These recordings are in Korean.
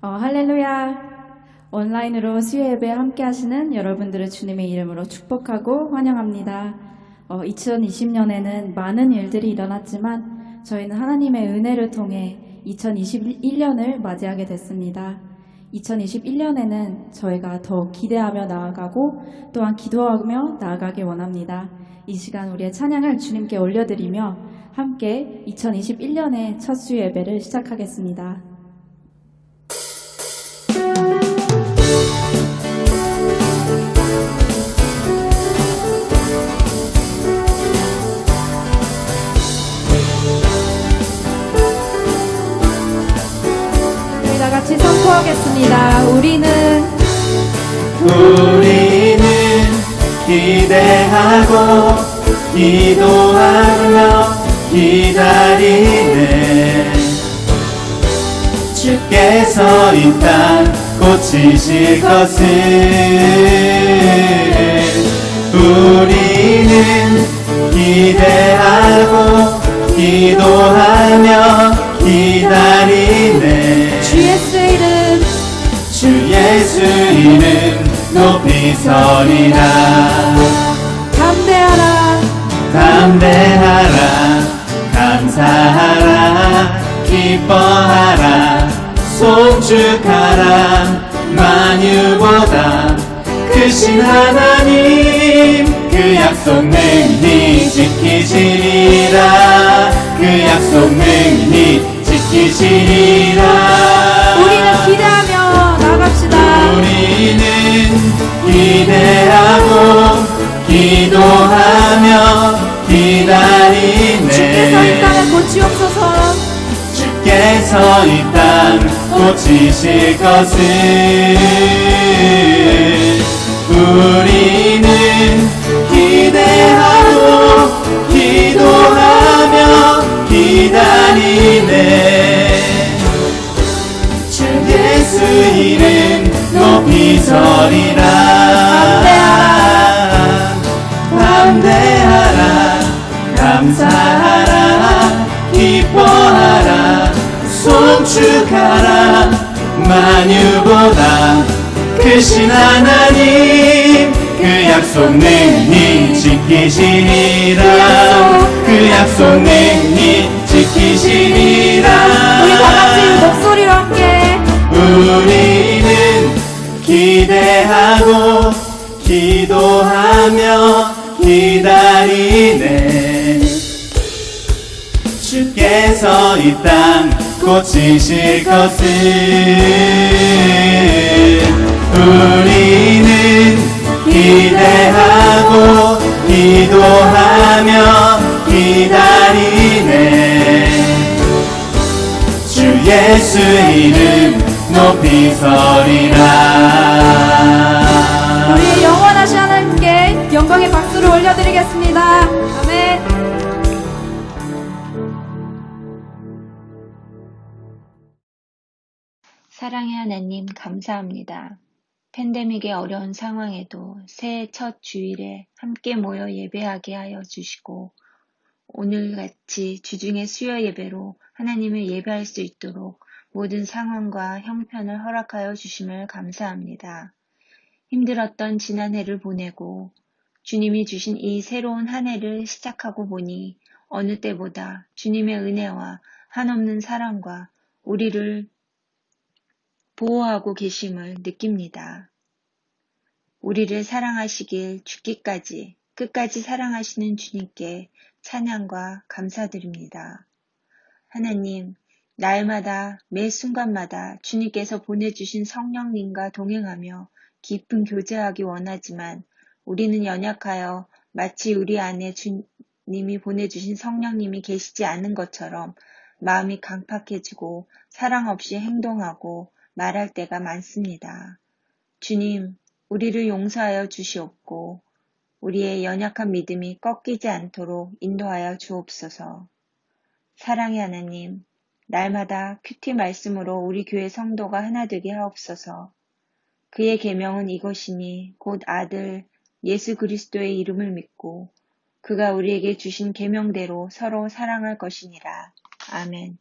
할렐루야. 온라인으로 수요 예배 함께 하시는 여러분들을 주님의 이름으로 축복하고 환영합니다. 2020년에는 많은 일들이 일어났지만 저희는 하나님의 은혜를 통해 2021년을 맞이하게 됐습니다. 2021년에는 저희가 더 기대하며 나아가고 또한 기도하며 나아가길 원합니다. 이 시간 우리의 찬양을 주님께 올려드리며 함께 2021년의 첫 수요 예배를 시작하겠습니다. 같이 선포하겠습니다. 우리는 기대하고 기도하며 기다리네. 주께서 이 땅 고치실 것을 우리는 기대하고 기도하며 기다리네. 주 예수 이름 높이 서리라. 담대하라 감사하라 기뻐하라 송축하라. 만유보다 크신 하나님 그 약속 능히 지키시리라. 그 약속 능히 지키시리라. 우리는 기대하며 나갑시다. 우리는 기대하고 기도하며 기다리네. 주께서 이 땅을 고치옵소서. 주께서 이 땅 고치실 것을 우리는 기대하고 기도하며 기다리네. 주 예수 이름 높이 서리라. 담대하라 감사하라 기뻐하라 송축하라. 만유보다 크신 하나님 그 약속 능히 지키시리라. 그 약속 능히 지키시리라. 우리 다 같이 목소리로 함께 우리는 기대하고 기도하며 기다리네. 주께서 이 땅 고치실 것을 우리는 기대하고 기도하며 기다리네. 주 예수 이름 높이 서리라. 우리의 영원하신 하나님께 영광의 박수를 올려드리겠습니다. 아멘. 사랑의 하나님 감사합니다. 팬데믹의 어려운 상황에도 새해 첫 주일에 함께 모여 예배하게 하여 주시고 오늘같이 주중의 수요 예배로 하나님을 예배할 수 있도록 모든 상황과 형편을 허락하여 주심을 감사합니다. 힘들었던 지난 해를 보내고 주님이 주신 이 새로운 한 해를 시작하고 보니 어느 때보다 주님의 은혜와 한없는 사랑과 우리를 보호하고 계심을 느낍니다. 우리를 사랑하시길 죽기까지 끝까지 사랑하시는 주님께 찬양과 감사드립니다. 하나님, 날마다 매 순간마다 주님께서 보내주신 성령님과 동행하며 깊은 교제하기 원하지만 우리는 연약하여 마치 우리 안에 주님이 보내주신 성령님이 계시지 않은 것처럼 마음이 강팍해지고 사랑 없이 행동하고 말할 때가 많습니다. 주님, 우리를 용서하여 주시옵고 우리의 연약한 믿음이 꺾이지 않도록 인도하여 주옵소서. 사랑의 하나님, 날마다 큐티 말씀으로 우리 교회 성도가 하나 되게 하옵소서. 그의 계명은 이것이니 곧 아들 예수 그리스도의 이름을 믿고 그가 우리에게 주신 계명대로 서로 사랑할 것이니라. 아멘.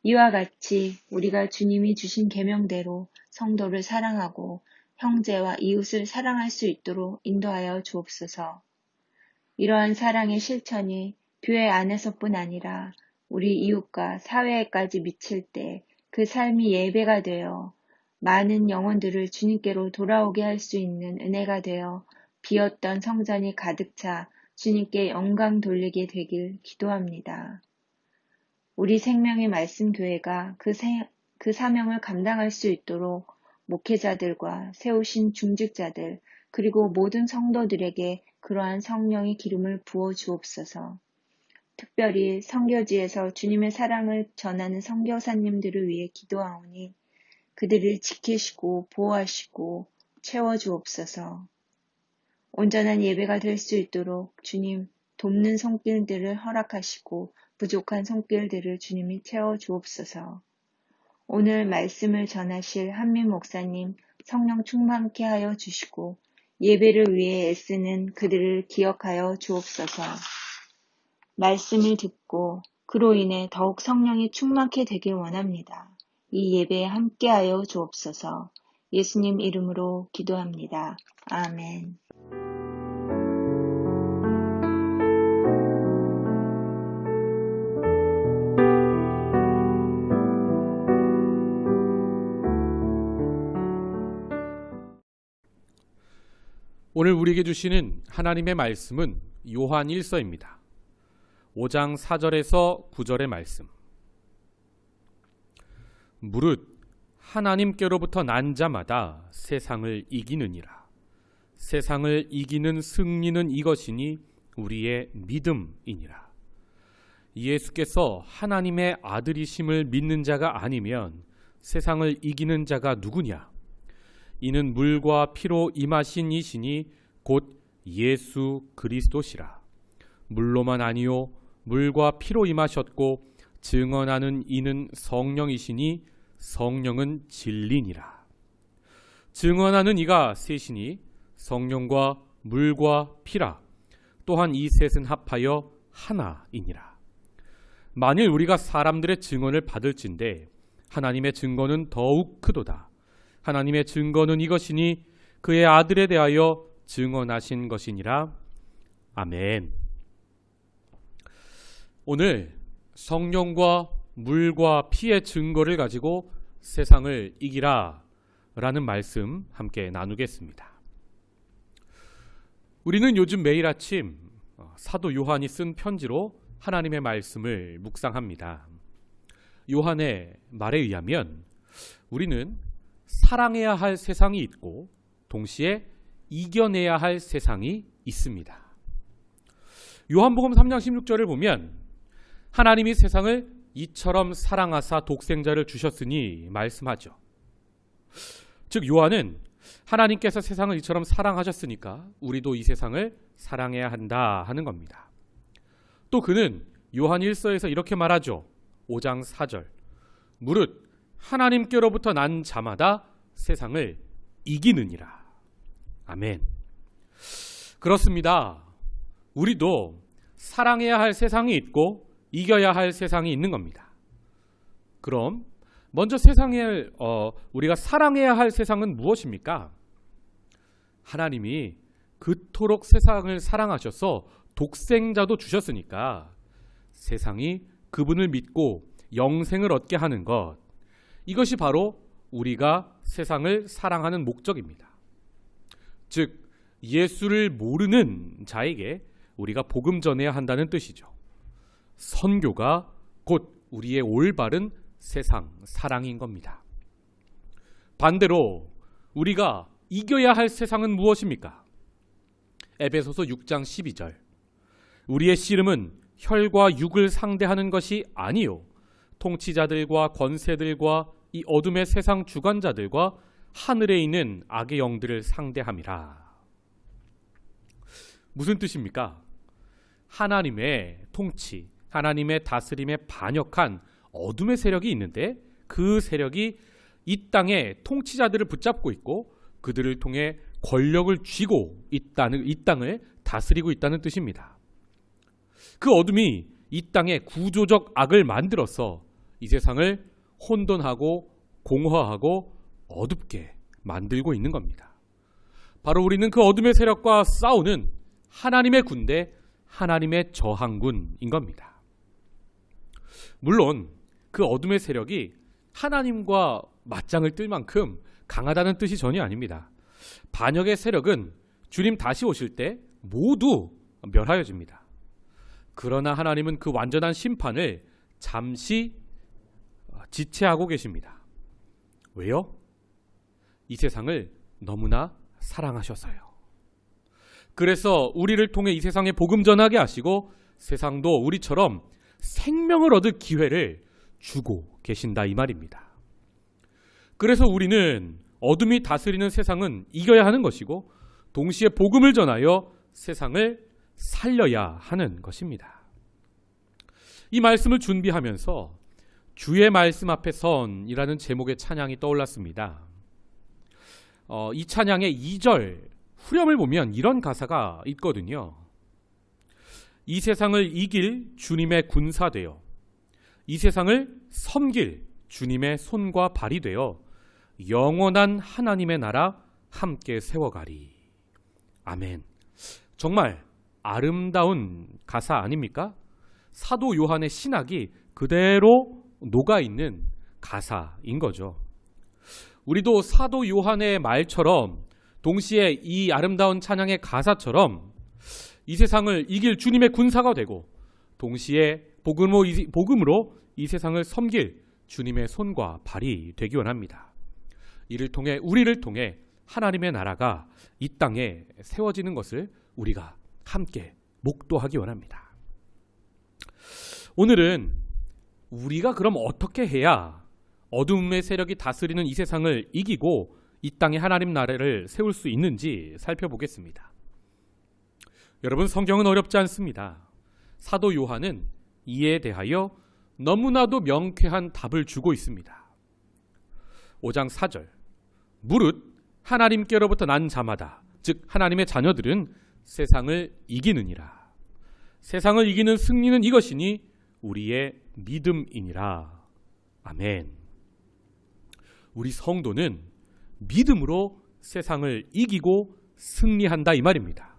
이와 같이 우리가 주님이 주신 계명대로 성도를 사랑하고 형제와 이웃을 사랑할 수 있도록 인도하여 주옵소서. 이러한 사랑의 실천이 교회 안에서뿐 아니라 우리 이웃과 사회에까지 미칠 때 그 삶이 예배가 되어 많은 영혼들을 주님께로 돌아오게 할 수 있는 은혜가 되어 비었던 성전이 가득 차 주님께 영광 돌리게 되길 기도합니다. 우리 생명의 말씀 교회가 그 사명을 감당할 수 있도록 목회자들과 세우신 중직자들 그리고 모든 성도들에게 그러한 성령의 기름을 부어 주옵소서. 특별히 선교지에서 주님의 사랑을 전하는 선교사님들을 위해 기도하오니 그들을 지키시고 보호하시고 채워주옵소서. 온전한 예배가 될 수 있도록 주님 돕는 손길들을 허락하시고 부족한 손길들을 주님이 채워주옵소서. 오늘 말씀을 전하실 한민 목사님 성령 충만케 하여 주시고 예배를 위해 애쓰는 그들을 기억하여 주옵소서. 말씀을 듣고 그로 인해 더욱 성령이 충만케 되길 원합니다. 이 예배에 함께하여 주옵소서. 예수님 이름으로 기도합니다. 아멘. 오늘 우리에게 주시는 하나님의 말씀은 요한 1서입니다. 5장 4절에서 9절의 말씀. 무릇 하나님께로부터 난 자마다 세상을 이기느니라. 세상을 이기는 승리는 이것이니 우리의 믿음이니라. 예수께서 하나님의 아들이심을 믿는 자가 아니면 세상을 이기는 자가 누구냐? 이는 물과 피로 임하신 이시니 곧 예수 그리스도시라. 물로만 아니요 물과 피로 임하셨고 증언하는 이는 성령이시니 성령은 진리니라. 증언하는 이가 셋이니 성령과 물과 피라. 또한 이 셋은 합하여 하나이니라. 만일 우리가 사람들의 증언을 받을진대 하나님의 증거는 더욱 크도다. 하나님의 증거는 이것이니 그의 아들에 대하여 증언하신 것이니라. 아멘. 오늘 성령과 물과 피의 증거를 가지고 세상을 이기라 라는 말씀 함께 나누겠습니다. 우리는 요즘 매일 아침 사도 요한이 쓴 편지로 하나님의 말씀을 묵상합니다. 요한의 말에 의하면 우리는 사랑해야 할 세상이 있고 동시에 이겨내야 할 세상이 있습니다. 요한복음 3장 16절을 보면 하나님이 세상을 이처럼 사랑하사 독생자를 주셨으니 말씀하죠. 즉 요한은 하나님께서 세상을 이처럼 사랑하셨으니까 우리도 이 세상을 사랑해야 한다 하는 겁니다. 또 그는 요한 1서에서 이렇게 말하죠. 5장 4절. 무릇 하나님께로부터 난 자마다 세상을 이기느니라. 아멘. 그렇습니다. 우리도 사랑해야 할 세상이 있고 이겨야 할 세상이 있는 겁니다. 그럼 먼저 우리가 사랑해야 할 세상은 무엇입니까? 하나님이 그토록 세상을 사랑하셔서 독생자도 주셨으니까 세상이 그분을 믿고 영생을 얻게 하는 것, 이것이 바로 우리가 세상을 사랑하는 목적입니다. 즉 예수를 모르는 자에게 우리가 복음 전해야 한다는 뜻이죠. 선교가 곧 우리의 올바른 세상 사랑인 겁니다. 반대로 우리가 이겨야 할 세상은 무엇입니까? 에베소서 6장 12절. 우리의 씨름은 혈과 육을 상대하는 것이 아니요 통치자들과 권세들과 이 어둠의 세상 주관자들과 하늘에 있는 악의 영들을 상대함이라. 무슨 뜻입니까? 하나님의 통치, 하나님의 다스림에 반역한 어둠의 세력이 있는데 그 세력이 이 땅의 통치자들을 붙잡고 있고 그들을 통해 권력을 쥐고 이 땅을 다스리고 있다는 뜻입니다. 그 어둠이 이 땅에 구조적 악을 만들어서 이 세상을 혼돈하고 공허하고 어둡게 만들고 있는 겁니다. 바로 우리는 그 어둠의 세력과 싸우는 하나님의 군대, 하나님의 저항군인 겁니다. 물론 그 어둠의 세력이 하나님과 맞짱을 뜰 만큼 강하다는 뜻이 전혀 아닙니다. 반역의 세력은 주님 다시 오실 때 모두 멸하여집니다. 그러나 하나님은 그 완전한 심판을 잠시 지체하고 계십니다. 왜요? 이 세상을 너무나 사랑하셔서요. 그래서 우리를 통해 이 세상에 복음 전하게 하시고 세상도 우리처럼 생명을 얻을 기회를 주고 계신다 이 말입니다. 그래서 우리는 어둠이 다스리는 세상은 이겨야 하는 것이고 동시에 복음을 전하여 세상을 살려야 하는 것입니다. 이 말씀을 준비하면서 주의 말씀 앞에 선이라는 제목의 찬양이 떠올랐습니다. 이 찬양의 2절 후렴을 보면 이런 가사가 있거든요. 이 세상을 이길 주님의 군사 되어 이 세상을 섬길 주님의 손과 발이 되어 영원한 하나님의 나라 함께 세워가리. 아멘. 정말 아름다운 가사 아닙니까? 사도 요한의 신학이 그대로 녹아있는 가사인 거죠. 우리도 사도 요한의 말처럼 동시에 이 아름다운 찬양의 가사처럼 이 세상을 이길 주님의 군사가 되고 동시에 복음으로 이 세상을 섬길 주님의 손과 발이 되기 원합니다. 우리를 통해 하나님의 나라가 이 땅에 세워지는 것을 우리가 함께 목도하기 원합니다. 오늘은 우리가 그럼 어떻게 해야 어둠의 세력이 다스리는 이 세상을 이기고 이 땅에 하나님 나라를 세울 수 있는지 살펴보겠습니다. 여러분, 성경은 어렵지 않습니다. 사도 요한은 이에 대하여 너무나도 명쾌한 답을 주고 있습니다. 5장 4절 무릇 하나님께로부터 난 자마다 즉 하나님의 자녀들은 세상을 이기느니라. 세상을 이기는 승리는 이것이니 우리의 믿음이니라. 아멘. 우리 성도는 믿음으로 세상을 이기고 승리한다 이 말입니다.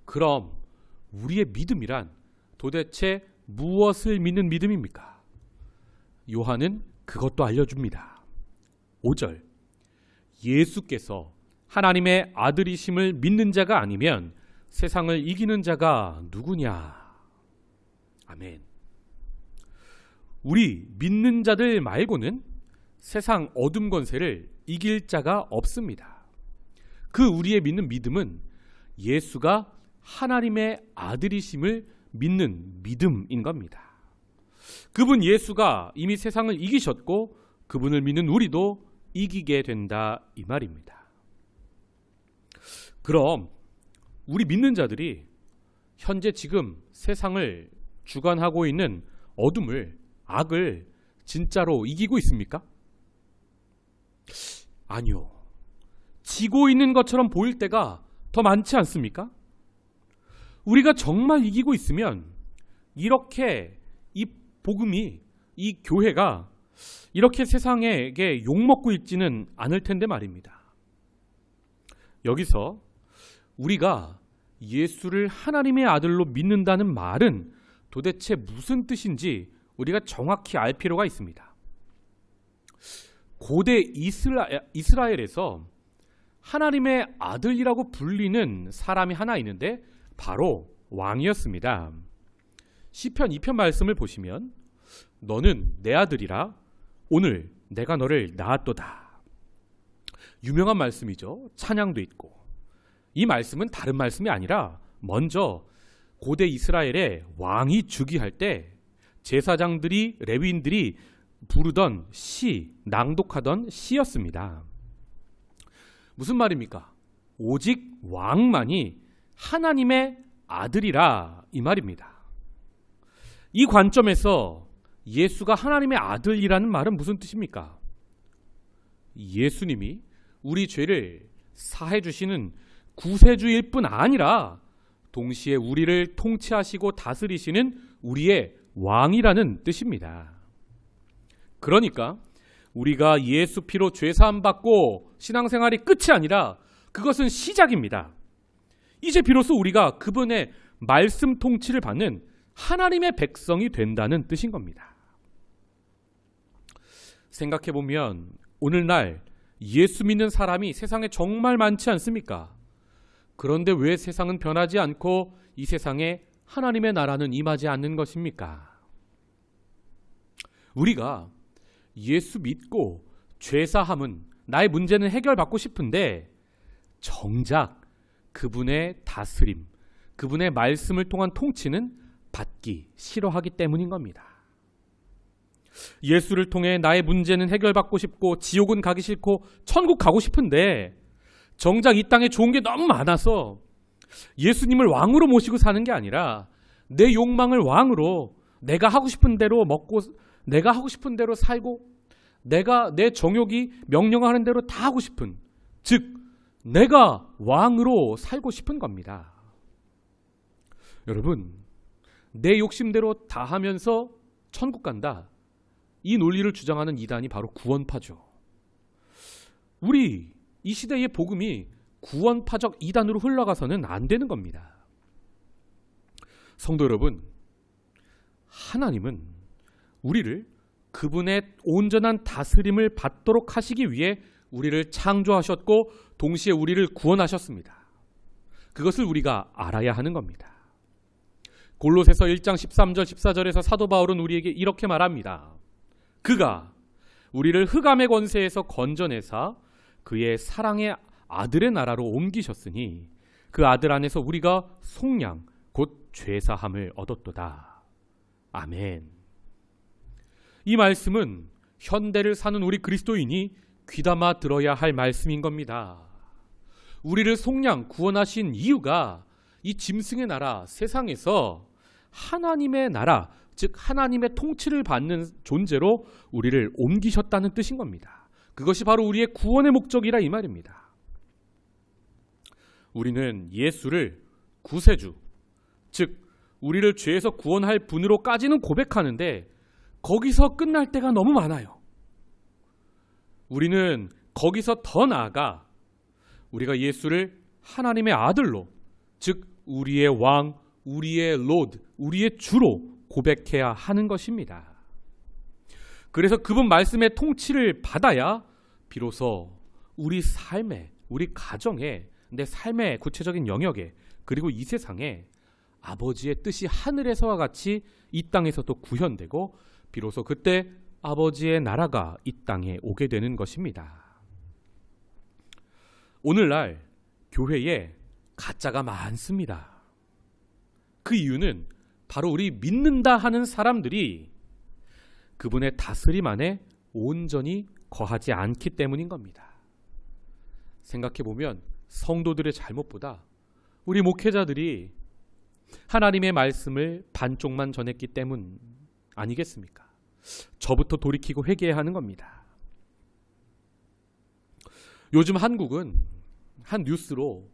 그럼 우리의 믿음이란 도대체 무엇을 믿는 믿음입니까? 요한은 그것도 알려줍니다. 5절 예수께서 하나님의 아들이심을 믿는 자가 아니면 세상을 이기는 자가 누구냐? 아멘. 우리 믿는 자들 말고는 세상 어둠 권세를 이길 자가 없습니다. 그 우리의 믿는 믿음은 예수가 하나님의 아들이심을 믿는 믿음인 겁니다. 그분 예수가 이미 세상을 이기셨고 그분을 믿는 우리도 이기게 된다 이 말입니다. 그럼 우리 믿는 자들이 현재 지금 세상을 주관하고 있는 어둠을, 악을 진짜로 이기고 있습니까? 아니요. 지고 있는 것처럼 보일 때가 더 많지 않습니까? 우리가 정말 이기고 있으면 이렇게 이 복음이, 이 교회가 이렇게 세상에게 욕먹고 있지는 않을 텐데 말입니다. 여기서 우리가 예수를 하나님의 아들로 믿는다는 말은 도대체 무슨 뜻인지 우리가 정확히 알 필요가 있습니다. 고대 이스라엘에서 하나님의 아들이라고 불리는 사람이 하나 있는데 바로 왕이었습니다. 시편 2편 말씀을 보시면 너는 내 아들이라 오늘 내가 너를 낳았도다. 유명한 말씀이죠. 찬양도 있고. 이 말씀은 다른 말씀이 아니라 먼저 고대 이스라엘의 왕이 즉위할 때 제사장들이, 레위인들이 부르던 시, 낭독하던 시였습니다. 무슨 말입니까? 오직 왕만이 하나님의 아들이라 이 말입니다. 이 관점에서 예수가 하나님의 아들이라는 말은 무슨 뜻입니까? 예수님이 우리 죄를 사해 주시는 구세주일 뿐 아니라 동시에 우리를 통치하시고 다스리시는 우리의 왕이라는 뜻입니다. 그러니까 우리가 예수 피로 죄사함 받고 신앙생활이 끝이 아니라 그것은 시작입니다. 이제 비로소 우리가 그분의 말씀 통치를 받는 하나님의 백성이 된다는 뜻인 겁니다. 생각해보면 오늘날 예수 믿는 사람이 세상에 정말 많지 않습니까? 그런데 왜 세상은 변하지 않고 이 세상에 하나님의 나라는 임하지 않는 것입니까? 우리가 예수 믿고 죄사함은 나의 문제는 해결받고 싶은데 정작 그분의 다스림, 그분의 말씀을 통한 통치는 받기 싫어하기 때문인 겁니다. 예수를 통해 나의 문제는 해결받고 싶고 지옥은 가기 싫고 천국 가고 싶은데 정작 이 땅에 좋은 게 너무 많아서 예수님을 왕으로 모시고 사는 게 아니라 내 욕망을 왕으로 내가 하고 싶은 대로 먹고 내가 하고 싶은 대로 살고 내가 내 정욕이 명령하는 대로 다 하고 싶은, 즉 내가 왕으로 살고 싶은 겁니다. 여러분, 내 욕심대로 다 하면서 천국 간다. 이 논리를 주장하는 이단이 바로 구원파죠. 우리 이 시대의 복음이 구원파적 이단으로 흘러가서는 안 되는 겁니다. 성도 여러분, 하나님은 우리를 그분의 온전한 다스림을 받도록 하시기 위해 우리를 창조하셨고 동시에 우리를 구원하셨습니다. 그것을 우리가 알아야 하는 겁니다. 골로새서 1장 13절 14절에서 사도 바울은 우리에게 이렇게 말합니다. 그가 우리를 흑암의 권세에서 건져내사 그의 사랑의 아들의 나라로 옮기셨으니 그 아들 안에서 우리가 속량 곧 죄사함을 얻었도다. 아멘. 이 말씀은 현대를 사는 우리 그리스도인이 귀담아 들어야 할 말씀인 겁니다. 우리를 속량 구원하신 이유가 이 짐승의 나라 세상에서 하나님의 나라, 즉 하나님의 통치를 받는 존재로 우리를 옮기셨다는 뜻인 겁니다. 그것이 바로 우리의 구원의 목적이라 이 말입니다. 우리는 예수를 구세주, 즉 우리를 죄에서 구원할 분으로까지는 고백하는데 거기서 끝날 때가 너무 많아요. 우리는 거기서 더 나아가 우리가 예수를 하나님의 아들로, 즉 우리의 왕, 우리의 로드, 우리의 주로 고백해야 하는 것입니다. 그래서 그분 말씀의 통치를 받아야 비로소 우리 삶에, 우리 가정에, 내 삶의 구체적인 영역에, 그리고 이 세상에 아버지의 뜻이 하늘에서와 같이 이 땅에서도 구현되고 비로소 그때 아버지의 나라가 이 땅에 오게 되는 것입니다. 오늘날 교회에 가짜가 많습니다. 그 이유는 바로 우리 믿는다 하는 사람들이 그분의 다스림 안에 온전히 거하지 않기 때문인 겁니다. 생각해보면 성도들의 잘못보다 우리 목회자들이 하나님의 말씀을 반쪽만 전했기 때문 아니겠습니까? 저부터 돌이키고 회개해야 하는 겁니다. 요즘 한국은 한 뉴스로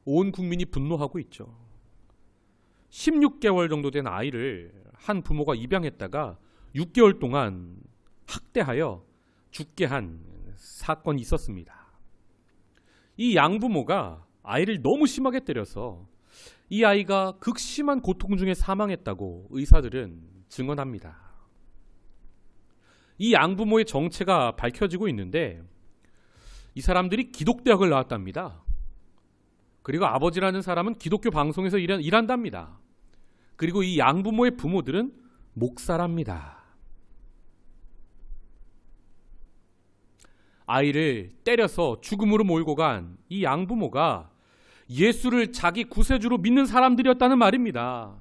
온 국민이 분노하고 있죠. 16개월 정도 된 아이를 한 부모가 입양했다가 6개월 동안 학대하여 죽게 한 사건이 있었습니다. 이 양부모가 아이를 너무 심하게 때려서 이 아이가 극심한 고통 중에 사망했다고 의사들은 증언합니다. 이 양부모의 정체가 밝혀지고 있는데 이 사람들이 기독대학을 나왔답니다. 그리고 아버지라는 사람은 기독교 방송에서 일한답니다. 그리고 이 양부모의 부모들은 목사랍니다. 아이를 때려서 죽음으로 몰고 간 이 양부모가 예수를 자기 구세주로 믿는 사람들이었다는 말입니다.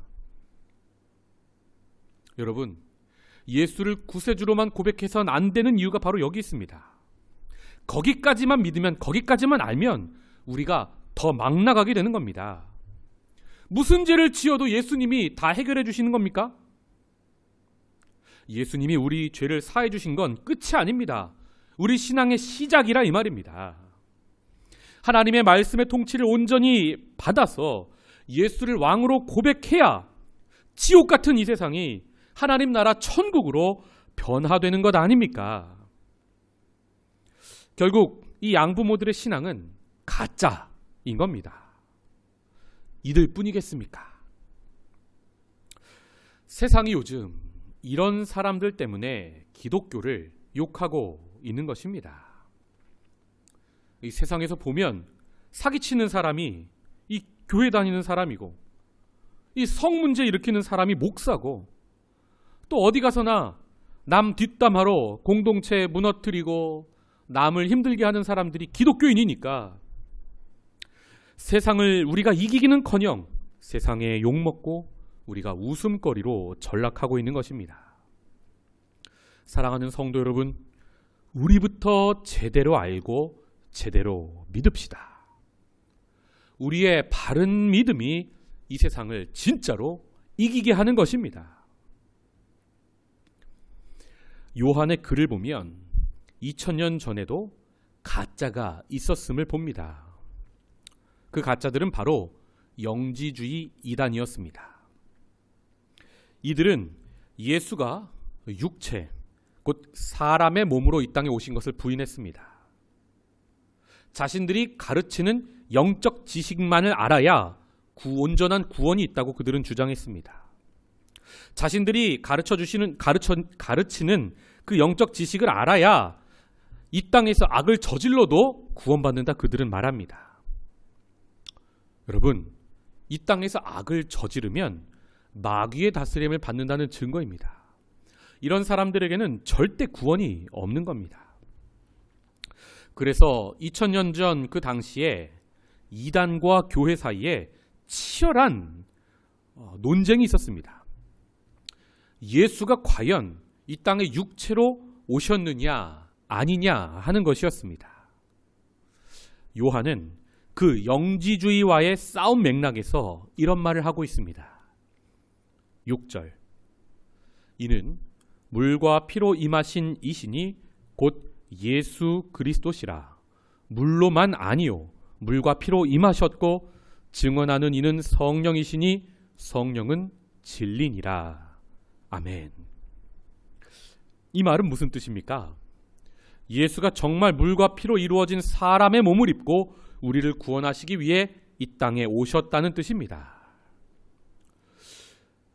여러분, 예수를 구세주로만 고백해서는 안 되는 이유가 바로 여기 있습니다. 거기까지만 믿으면, 거기까지만 알면 우리가 더 막 나가게 되는 겁니다. 무슨 죄를 지어도 예수님이 다 해결해 주시는 겁니까? 예수님이 우리 죄를 사해 주신 건 끝이 아닙니다. 우리 신앙의 시작이라 이 말입니다. 하나님의 말씀의 통치를 온전히 받아서 예수를 왕으로 고백해야 지옥 같은 이 세상이 하나님 나라 천국으로 변화되는 것 아닙니까? 결국 이 양부모들의 신앙은 가짜인 겁니다. 이들 뿐이겠습니까? 세상이 요즘 이런 사람들 때문에 기독교를 욕하고 있는 것입니다. 이 세상에서 보면 사기치는 사람이 이 교회 다니는 사람이고, 이 성 문제 일으키는 사람이 목사고, 또 어디 가서나 남 뒷담화로 공동체 무너뜨리고 남을 힘들게 하는 사람들이 기독교인이니까 세상을 우리가 이기기는커녕 세상에 욕먹고 우리가 웃음거리로 전락하고 있는 것입니다. 사랑하는 성도 여러분, 우리부터 제대로 알고 제대로 믿읍시다. 우리의 바른 믿음이 이 세상을 진짜로 이기게 하는 것입니다. 요한의 글을 보면 2000년 전에도 가짜가 있었음을 봅니다. 그 가짜들은 바로 영지주의 이단이었습니다. 이들은 예수가 육체, 곧 사람의 몸으로 이 땅에 오신 것을 부인했습니다. 자신들이 가르치는 영적 지식만을 알아야 온전한 구원이 있다고 그들은 주장했습니다. 자신들이 가르치는 그 영적 지식을 알아야 이 땅에서 악을 저질러도 구원받는다 그들은 말합니다. 여러분, 이 땅에서 악을 저지르면 마귀의 다스림을 받는다는 증거입니다. 이런 사람들에게는 절대 구원이 없는 겁니다. 그래서 2000년 전 그 당시에 이단과 교회 사이에 치열한 논쟁이 있었습니다. 예수가 과연 이 땅에 육체로 오셨느냐 아니냐 하는 것이었습니다. 요한은 그 영지주의와의 싸움 맥락에서 이런 말을 하고 있습니다. 6절, 이는 물과 피로 임하신 이신이 곧 예수 그리스도시라. 물로만 아니요 물과 피로 임하셨고 증언하는 이는 성령이시니 성령은 진리니라. 아멘. 이 말은 무슨 뜻입니까? 예수가 정말 물과 피로 이루어진 사람의 몸을 입고 우리를 구원하시기 위해 이 땅에 오셨다는 뜻입니다.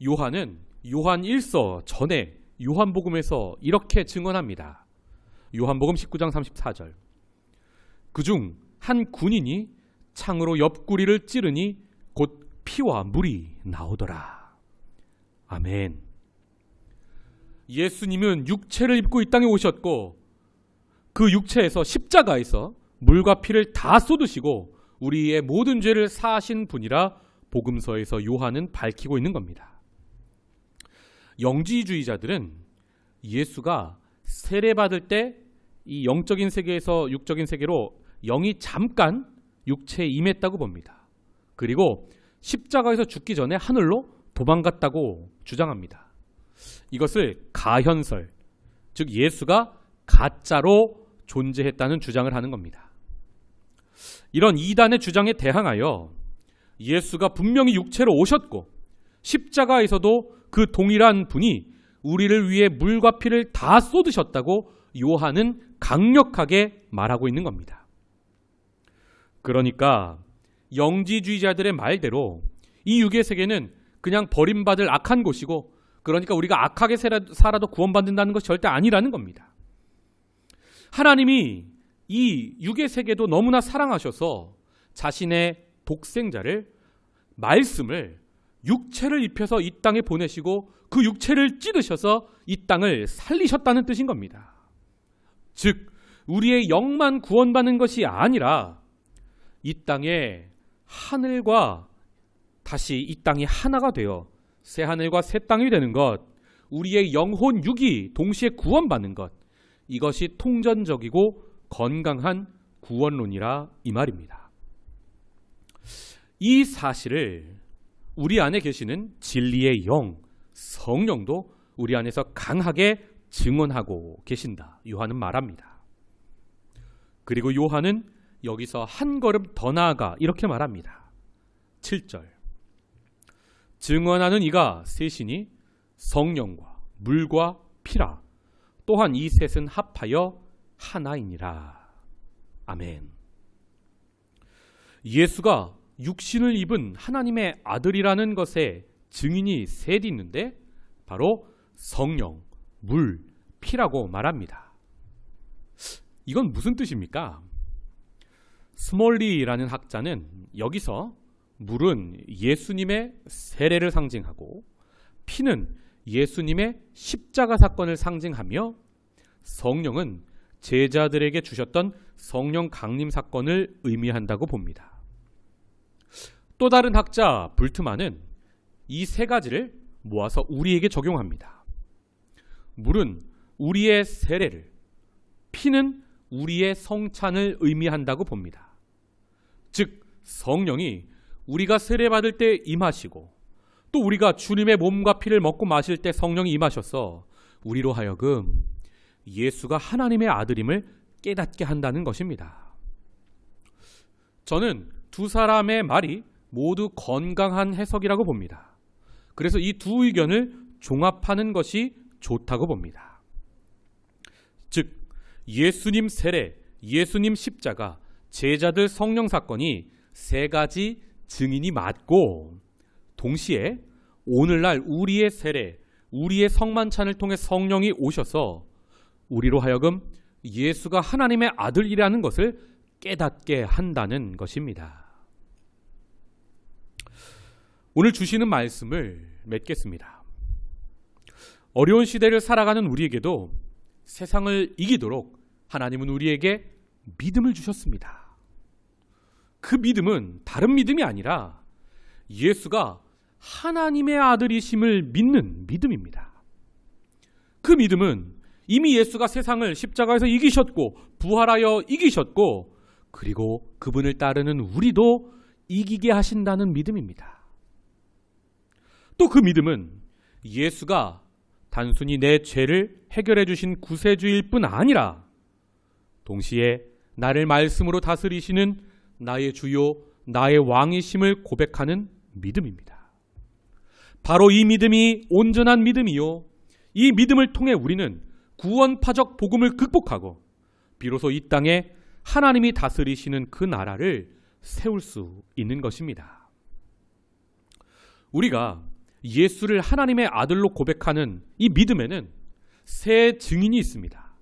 요한은 요한 1서 전에 요한복음에서 이렇게 증언합니다. 요한복음 19장 34절, 그중 한 군인이 창으로 옆구리를 찌르니 곧 피와 물이 나오더라. 아멘. 예수님은 육체를 입고 이 땅에 오셨고 그 육체에서 십자가에서 물과 피를 다 쏟으시고 우리의 모든 죄를 사하신 분이라 복음서에서 요한은 밝히고 있는 겁니다. 영지주의자들은 예수가 세례받을 때 이 영적인 세계에서 육적인 세계로 영이 잠깐 육체에 임했다고 봅니다. 그리고 십자가에서 죽기 전에 하늘로 도망갔다고 주장합니다. 이것을 가현설, 즉 예수가 가짜로 존재했다는 주장을 하는 겁니다. 이런 이단의 주장에 대항하여 예수가 분명히 육체로 오셨고 십자가에서도 그 동일한 분이 우리를 위해 물과 피를 다 쏟으셨다고 요한은 강력하게 말하고 있는 겁니다. 그러니까 영지주의자들의 말대로 이 육의 세계는 그냥 버림받을 악한 곳이고, 그러니까 우리가 악하게 살아도 구원받는다는 것이 절대 아니라는 겁니다. 하나님이 이 육의 세계도 너무나 사랑하셔서 자신의 독생자를, 말씀을 육체를 입혀서 이 땅에 보내시고 그 육체를 찢으셔서 이 땅을 살리셨다는 뜻인 겁니다. 즉 우리의 영만 구원받는 것이 아니라 이 땅에 하늘과 다시 이 땅이 하나가 되어 새 하늘과 새 땅이 되는 것, 우리의 영혼 육이 동시에 구원받는 것, 이것이 통전적이고 건강한 구원론이라 이 말입니다. 이 사실을 우리 안에 계시는 진리의 영, 성령도 우리 안에서 강하게 증언하고 계신다. 요한은 말합니다. 그리고 요한은 여기서 한 걸음 더 나아가 이렇게 말합니다. 7절, 증언하는 이가 셋이니 성령과 물과 피라. 또한 이 셋은 합하여 하나이니라. 아멘. 예수가 육신을 입은 하나님의 아들이라는 것에 증인이 셋이 있는데 바로 성령, 물, 피라고 말합니다. 이건 무슨 뜻입니까? 스몰리라는 학자는 여기서 물은 예수님의 세례를 상징하고 피는 예수님의 십자가 사건을 상징하며 성령은 제자들에게 주셨던 성령 강림 사건을 의미한다고 봅니다. 또 다른 학자 불트만은 이 세 가지를 모아서 우리에게 적용합니다. 물은 우리의 세례를, 피는 우리의 성찬을 의미한다고 봅니다. 즉 성령이 우리가 세례받을 때 임하시고 또 우리가 주님의 몸과 피를 먹고 마실 때 성령이 임하셔서 우리로 하여금 예수가 하나님의 아들임을 깨닫게 한다는 것입니다. 저는 두 사람의 말이 모두 건강한 해석이라고 봅니다. 그래서 이 두 의견을 종합하는 것이 좋다고 봅니다. 즉 예수님 세례, 예수님 십자가, 제자들 성령 사건이 세 가지 증인이 맞고 동시에 오늘날 우리의 세례, 우리의 성만찬을 통해 성령이 오셔서 우리로 하여금 예수가 하나님의 아들이라는 것을 깨닫게 한다는 것입니다. 오늘 주시는 말씀을 맺겠습니다. 어려운 시대를 살아가는 우리에게도 세상을 이기도록 하나님은 우리에게 믿음을 주셨습니다. 그 믿음은 다른 믿음이 아니라 예수가 하나님의 아들이심을 믿는 믿음입니다. 그 믿음은 이미 예수가 세상을 십자가에서 이기셨고 부활하여 이기셨고 그리고 그분을 따르는 우리도 이기게 하신다는 믿음입니다. 또 그 믿음은 예수가 단순히 내 죄를 해결해 주신 구세주일 뿐 아니라 동시에 나를 말씀으로 다스리시는 나의 주요, 나의 왕이심을 고백하는 믿음입니다. 바로 이 믿음이 온전한 믿음이요. 이 믿음을 통해 우리는 구원파적 복음을 극복하고 비로소 이 땅에 하나님이 다스리시는 그 나라를 세울 수 있는 것입니다. 우리가 예수를 하나님의 아들로 고백하는 이 믿음에는 세 증인이 있습니다.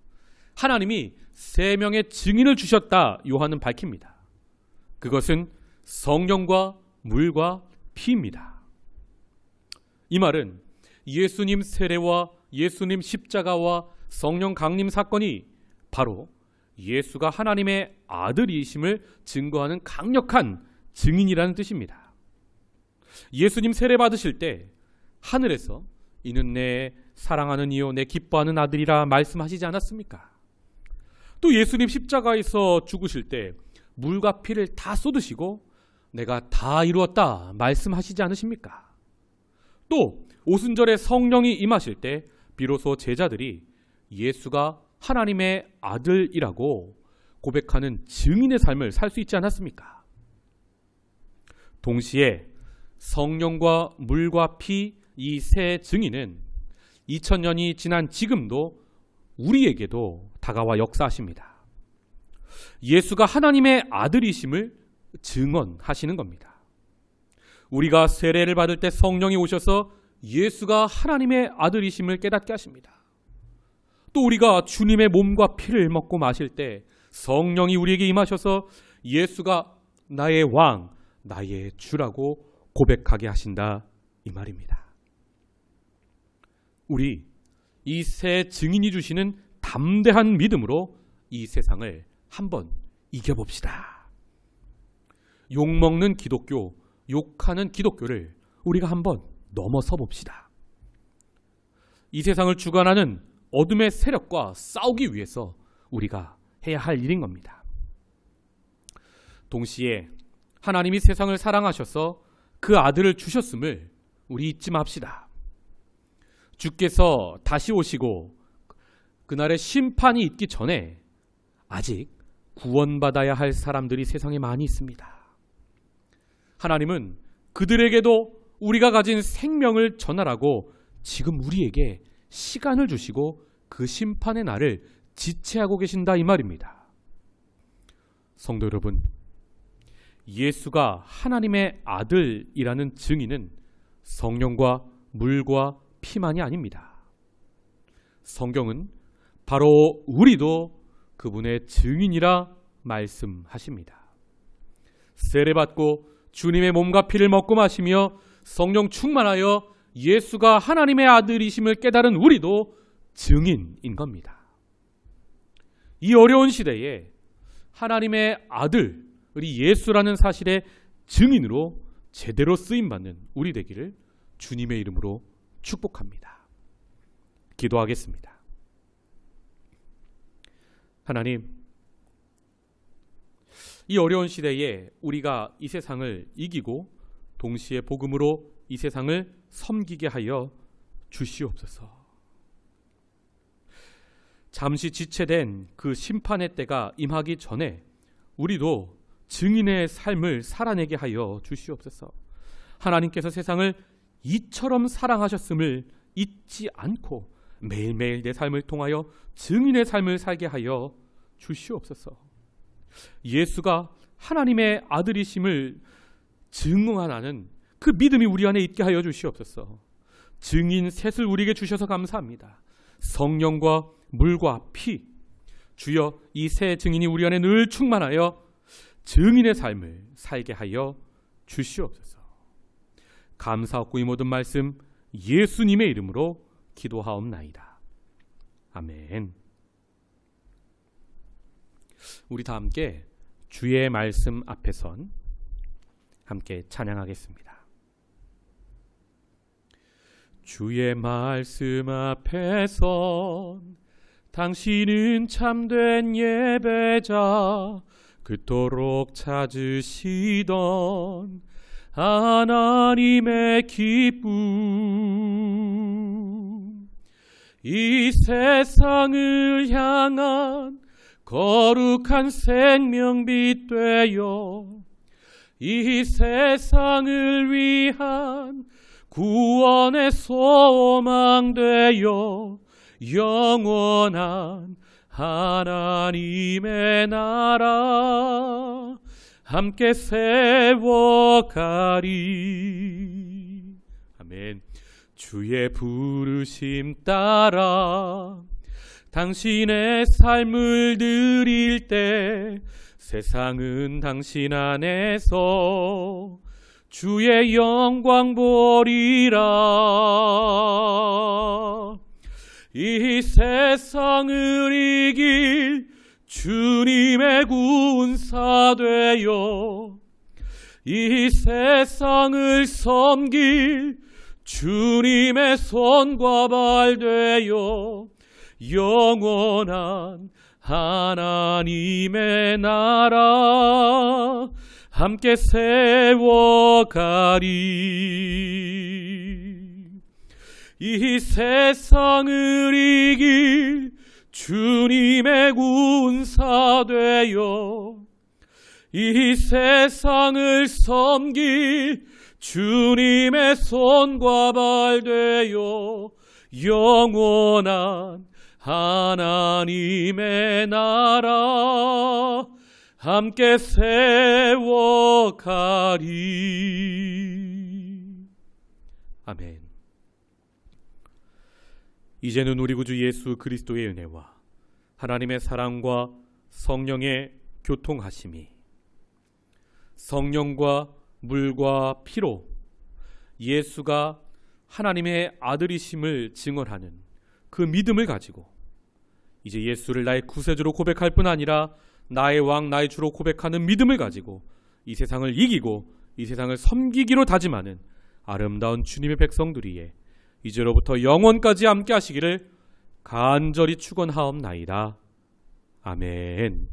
하나님이 세 명의 증인을 주셨다 요한은 밝힙니다. 그것은 성령과 물과 피입니다. 이 말은 예수님 세례와 예수님 십자가와 성령 강림 사건이 바로 예수가 하나님의 아들이심을 증거하는 강력한 증인이라는 뜻입니다. 예수님 세례 받으실 때 하늘에서 이는 내 사랑하는 이요 내 기뻐하는 아들이라 말씀하시지 않았습니까? 또 예수님 십자가에서 죽으실 때 물과 피를 다 쏟으시고 내가 다 이루었다 말씀하시지 않으십니까? 또 오순절에 성령이 임하실 때 비로소 제자들이 예수가 하나님의 아들이라고 고백하는 증인의 삶을 살 수 있지 않았습니까? 동시에 성령과 물과 피 이 세 증인은 2000년이 지난 지금도 우리에게도 다가와 역사하십니다. 예수가 하나님의 아들이심을 증언하시는 겁니다. 우리가 세례를 받을 때 성령이 오셔서 예수가 하나님의 아들이심을 깨닫게 하십니다. 또 우리가 주님의 몸과 피를 먹고 마실 때 성령이 우리에게 임하셔서 예수가 나의 왕, 나의 주라고 고백하게 하신다 이 말입니다. 우리 이 세 증인이 주시는 담대한 믿음으로 이 세상을 한번 이겨봅시다. 욕먹는 기독교, 욕하는 기독교를 우리가 한번 넘어서 봅시다. 이 세상을 주관하는 어둠의 세력과 싸우기 위해서 우리가 해야 할 일인 겁니다. 동시에 하나님이 세상을 사랑하셔서 그 아들을 주셨음을 우리 잊지 맙시다. 주께서 다시 오시고 그날의 심판이 있기 전에 아직 구원받아야 할 사람들이 세상에 많이 있습니다. 하나님은 그들에게도 우리가 가진 생명을 전하라고 지금 우리에게 시간을 주시고 그 심판의 날을 지체하고 계신다 이 말입니다. 성도 여러분, 예수가 하나님의 아들이라는 증인은 성령과 물과 피만이 아닙니다. 성경은 바로 우리도 그분의 증인이라 말씀하십니다. 세례받고 주님의 몸과 피를 먹고 마시며 성령 충만하여 예수가 하나님의 아들이심을 깨달은 우리도 증인인 겁니다. 이 어려운 시대에 하나님의 아들, 우리 예수라는 사실의 증인으로 제대로 쓰임받는 우리 되기를 주님의 이름으로 축복합니다. 기도하겠습니다. 하나님, 이 어려운 시대에 우리가 이 세상을 이기고 동시에 복음으로 이 세상을 섬기게 하여 주시옵소서. 잠시 지체된 그 심판의 때가 임하기 전에 우리도 증인의 삶을 살아내게 하여 주시옵소서. 하나님께서 세상을 이처럼 사랑하셨음을 잊지 않고 매일매일 내 삶을 통하여 증인의 삶을 살게 하여 주시옵소서. 예수가 하나님의 아들이심을 증언하는 그 믿음이 우리 안에 있게 하여 주시옵소서. 증인 셋을 우리에게 주셔서 감사합니다. 성령과 물과 피, 주여 이 세 증인이 우리 안에 늘 충만하여 증인의 삶을 살게 하여 주시옵소서. 감사하고 이 모든 말씀 예수님의 이름으로 기도하옵나이다. 아멘. 우리 다 함께 주의 말씀 앞에 선 함께 찬양하겠습니다. 주의 말씀 앞에 선 당신은 참된 예배자, 그토록 찾으시던 하나님의 기쁨. 이 세상을 향한 거룩한 생명빛 되어 이 세상을 위한 구원의 소망 되어 영원한 하나님의 나라 함께 세워가리. 아멘. 주의 부르심 따라 당신의 삶을 드릴 때 세상은 당신 안에서 주의 영광 보리라. 이 세상을 이길 주님의 군사 되어 이 세상을 섬길 주님의 손과 발 되어 영원한 하나님의 나라 함께 세워가리. 이 세상을 이길 주님의 군사 되어 이 세상을 섬길 주님의 손과 발 되어 영원한 하나님의 나라 함께 세워가리. 아멘. 이제는 우리 구주 예수 그리스도의 은혜와 하나님의 사랑과 성령의 교통하심이 성령과 물과 피로 예수가 하나님의 아들이심을 증언하는 그 믿음을 가지고 이제 예수를 나의 구세주로 고백할 뿐 아니라 나의 왕 나의 주로 고백하는 믿음을 가지고 이 세상을 이기고 이 세상을 섬기기로 다짐하는 아름다운 주님의 백성들이에 이제로부터 영원까지 함께 하시기를 간절히 축원하옵나이다. 아멘.